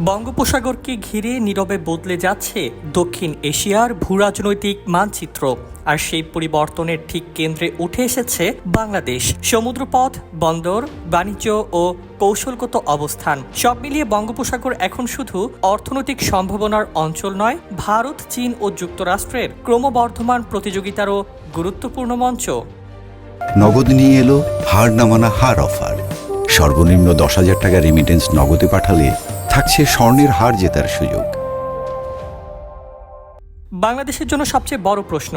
বঙ্গোপসাগরকে ঘিরে নীরবে বদলে যাচ্ছে দক্ষিণ এশিয়ার ভূরাজনৈতিক মানচিত্র। আর সেই পরিবর্তনের ঠিক কেন্দ্রে উঠে এসেছে বাংলাদেশ। সমুদ্রপথ, বন্দর, বাণিজ্য ও কৌশলগত অবস্থান সব মিলিয়ে বঙ্গোপসাগর এখন শুধু অর্থনৈতিক সম্ভাবনার অঞ্চল নয়, ভারত, চীন ও যুক্তরাষ্ট্রের ক্রমবর্ধমান প্রতিযোগিতারও গুরুত্বপূর্ণ মঞ্চ। নগদ নিয়ে এলো হার না মানা হার অফার। সর্বনিম্ন 10,000 টাকা রেমিটেন্স নগদে পাঠালে থাকছে স্বর্ণের হার জেতার সুযোগ। বাংলাদেশের জন্য সবচেয়ে বড় প্রশ্ন,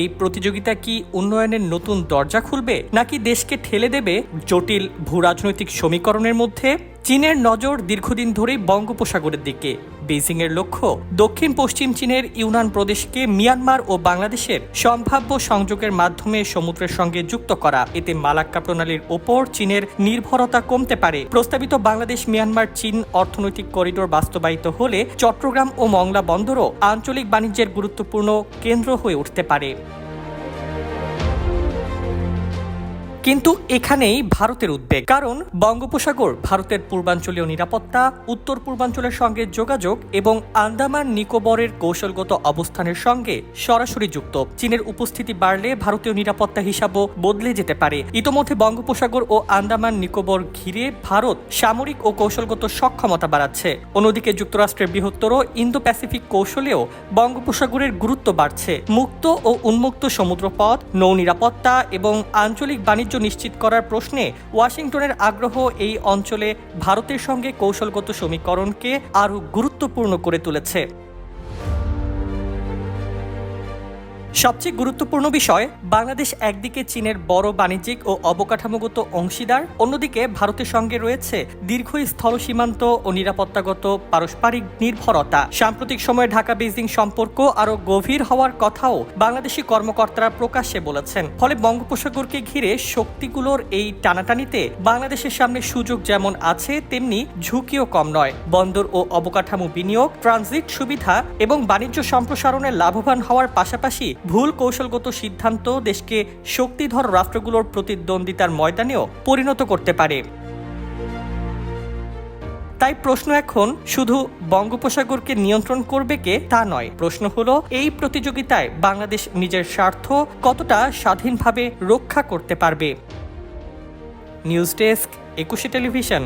এই প্রতিযোগিতা কি উন্নয়নের নতুন দরজা খুলবে, নাকি দেশকে ঠেলে দেবে জটিল ভূরাজনৈতিক সমীকরণের মধ্যে? চীনের নজর দীর্ঘদিন ধরেই বঙ্গোপসাগরের দিকে। বেইজিংয়ের লক্ষ্য দক্ষিণ পশ্চিম চীনের ইউনান প্রদেশকে মিয়ানমার ও বাংলাদেশের সম্ভাব্য সংযোগের মাধ্যমে সমুদ্রের সঙ্গে যুক্ত করা। এতে মালাক্কা প্রণালীর ওপর চীনের নির্ভরতা কমতে পারে। প্রস্তাবিত বাংলাদেশ মিয়ানমার চীন অর্থনৈতিক করিডোর বাস্তবায়িত হলে চট্টগ্রাম ও মংলা বন্দরও আঞ্চলিক বাণিজ্যের গুরুত্বপূর্ণ কেন্দ্র হয়ে উঠতে পারে। কিন্তু এখানেই ভারতের উদ্বেগ, কারণ বঙ্গোপসাগর ভারতের পূর্বাঞ্চলীয় নিরাপত্তা, উত্তর পূর্বাঞ্চলের সঙ্গে যোগাযোগ এবং আন্দামান নিকোবরের কৌশলগত অবস্থানের সঙ্গে সরাসরি যুক্ত। চীনের উপস্থিতি বাড়লে ভারতীয় নিরাপত্তা হিসাবও বদলে যেতে পারে। ইতোমধ্যে বঙ্গোপসাগর ও আন্দামান নিকোবর ঘিরে ভারত সামরিক ও কৌশলগত সক্ষমতা বাড়াচ্ছে। অন্যদিকে যুক্তরাষ্ট্রের বৃহত্তর ইন্দো প্যাসিফিক কৌশলেও বঙ্গোপসাগরের গুরুত্ব বাড়ছে। মুক্ত ও উন্মুক্ত সমুদ্রপথ, নৌ নিরাপত্তা এবং আঞ্চলিক বাণিজ্য নিশ্চিত করার প্রশ্নে ওয়াশিংটনের আগ্রহ এই অঞ্চলে ভারতের সঙ্গে কৌশলগত সমীকরণকে আরও গুরুত্বপূর্ণ করে তুলেছে। সবচেয়ে গুরুত্বপূর্ণ বিষয়, বাংলাদেশ একদিকে চীনের বড় বাণিজ্যিক ও অবকাঠামোগত অংশীদার, অন্যদিকে ভারতের সঙ্গে রয়েছে দীর্ঘ স্থল সীমান্ত ও নিরাপত্তাগত পারস্পরিক নির্ভরতা। সাম্প্রতিক সময়ে ঢাকা বেইজিং সম্পর্ক আরও গভীর হওয়ার কথাও বাংলাদেশি কর্মকর্তারা প্রকাশ্যে বলেছেন। ফলে বঙ্গোপসাগরকে ঘিরে শক্তিগুলোর এই টানাটানিতে বাংলাদেশের সামনে সুযোগ যেমন আছে, তেমনি ঝুঁকিও কম নয়। বন্দর ও অবকাঠামো বিনিয়োগ, ট্রানজিট সুবিধা এবং বাণিজ্য সম্প্রসারণে লাভবান হওয়ার পাশাপাশি ভুল কৌশলগত সিদ্ধান্ত দেশকে শক্তিধর রাষ্ট্রগুলোর প্রতিদ্বন্দ্বিতার ময়দানেও পরিণত করতে পারে। তাই প্রশ্ন এখন শুধু বঙ্গোপসাগরকে নিয়ন্ত্রণ করবে কে তা নয়, প্রশ্ন হলো এই প্রতিযোগিতায় বাংলাদেশ নিজের স্বার্থ কতটা স্বাধীনভাবে রক্ষা করতে পারবে। News desk, 21 television.